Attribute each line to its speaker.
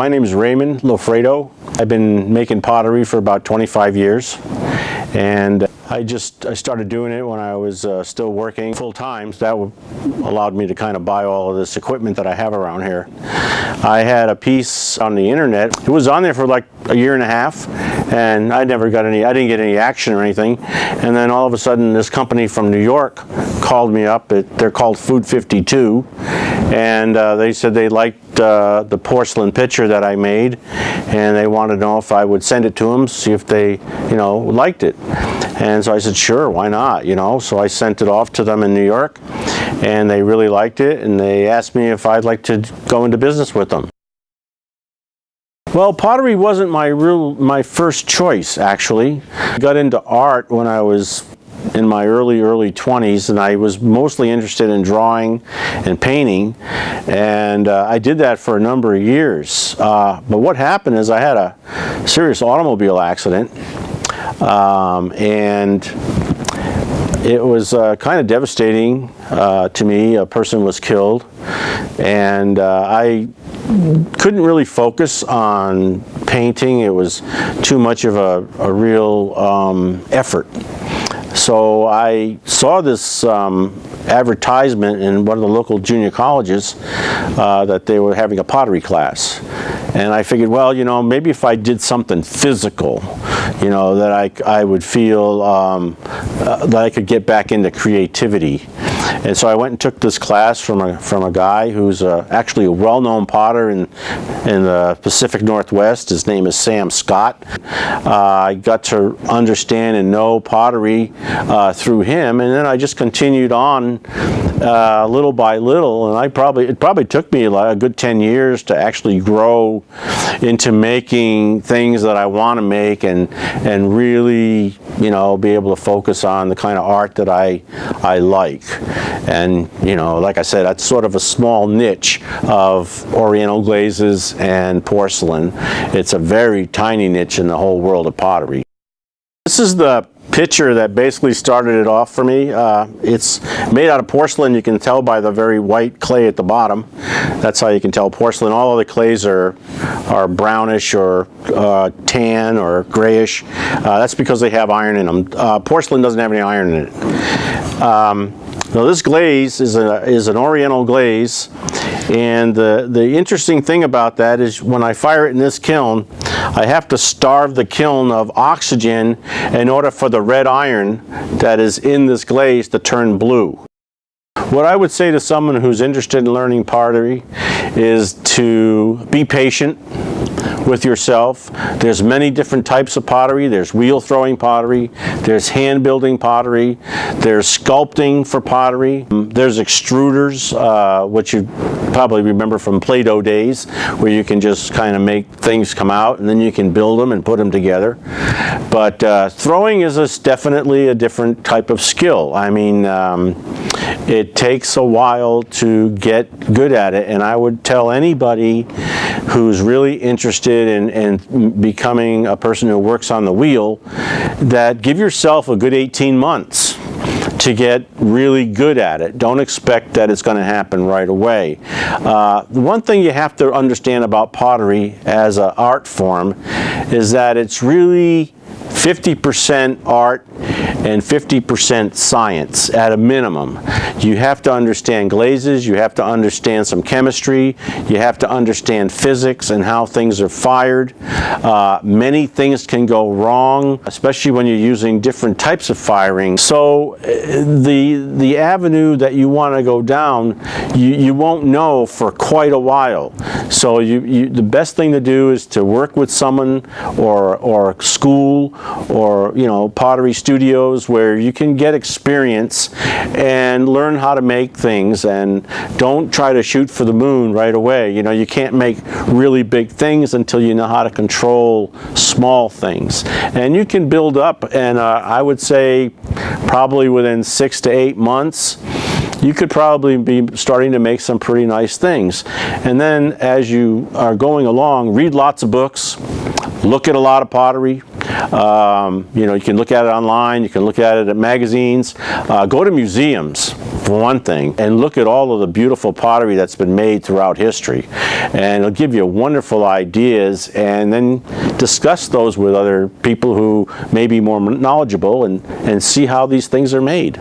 Speaker 1: My name is Raymond Loffredo. I've been making pottery for about 25 years, and I started doing it when I was still working full-time. So that allowed me to kind of buy all of this equipment that I have around here. I had a piece on the internet. It was on there for like a year and a half, and I didn't get any action or anything. And then all of a sudden, this company from New York called me up. They're called Food 52, and they said they liked the porcelain pitcher that I made, and they wanted to know if I would send it to them, see if they, liked it. And so I said, sure, why not, So I sent it off to them in New York, and they really liked it, and they asked me if I'd like to go into business with them. Well, pottery wasn't my first choice, actually. I got into art when I was in my early 20s, and I was mostly interested in drawing and painting, and I did that for a number of years. But what happened is I had a serious automobile accident, and it was kind of devastating to me. A person was killed, and I couldn't really focus on painting. It was too much of a real effort. So I saw this advertisement in one of the local junior colleges that they were having a pottery class. And I figured, well, maybe if I did something physical, that I would feel that I could get back into creativity. And so I went and took this class from a guy who's actually a well-known potter in the Pacific Northwest. His name is Sam Scott. I got to understand and know pottery through him, and then I just continued on little by little, and it probably took me a good 10 years to actually grow into making things that I want to make and really be able to focus on the kind of art that I like. And like I said, that's sort of a small niche of oriental glazes and porcelain. It's a very tiny niche in the whole world of pottery. This is the pitcher that basically started it off for me. It's made out of porcelain. You can tell by the very white clay at the bottom. That's how you can tell porcelain. All of the clays are brownish or tan or grayish. That's because they have iron in them. Porcelain doesn't have any iron in it. Now this glaze is an oriental glaze, and the interesting thing about that is when I fire it in this kiln, I have to starve the kiln of oxygen in order for the red iron that is in this glaze to turn blue. What I would say to someone who's interested in learning pottery is to be patient with yourself. There's many different types of pottery. There's wheel throwing pottery, there's hand building pottery, there's sculpting for pottery, there's extruders, which you probably remember from Play-Doh days, where you can just kind of make things come out and then you can build them and put them together. But throwing is definitely a different type of skill. I mean, it takes a while to get good at it, and I would tell anybody who's really interested in becoming a person who works on the wheel that give yourself a good 18 months to get really good at it. Don't expect that it's going to happen right away. The one thing you have to understand about pottery as an art form is that it's really 50% art and 50% science at a minimum. You have to understand glazes, you have to understand some chemistry, you have to understand physics and how things are fired. Many things can go wrong, especially when you're using different types of firing. So the avenue that you want to go down, you won't know for quite a while. So the best thing to do is to work with someone or school or pottery studios where you can get experience and learn how to make things, and don't try to shoot for the moon right away. You can't make really big things until you know how to control small things, and you can build up, and I would say probably within 6 to 8 months you could probably be starting to make some pretty nice things. And then as you are going along, read lots of books, look at a lot of pottery. You can look at it online, you can look at it at magazines, go to museums. for one thing, and look at all of the beautiful pottery that's been made throughout history. And it'll give you wonderful ideas, and then discuss those with other people who may be more knowledgeable, and see how these things are made.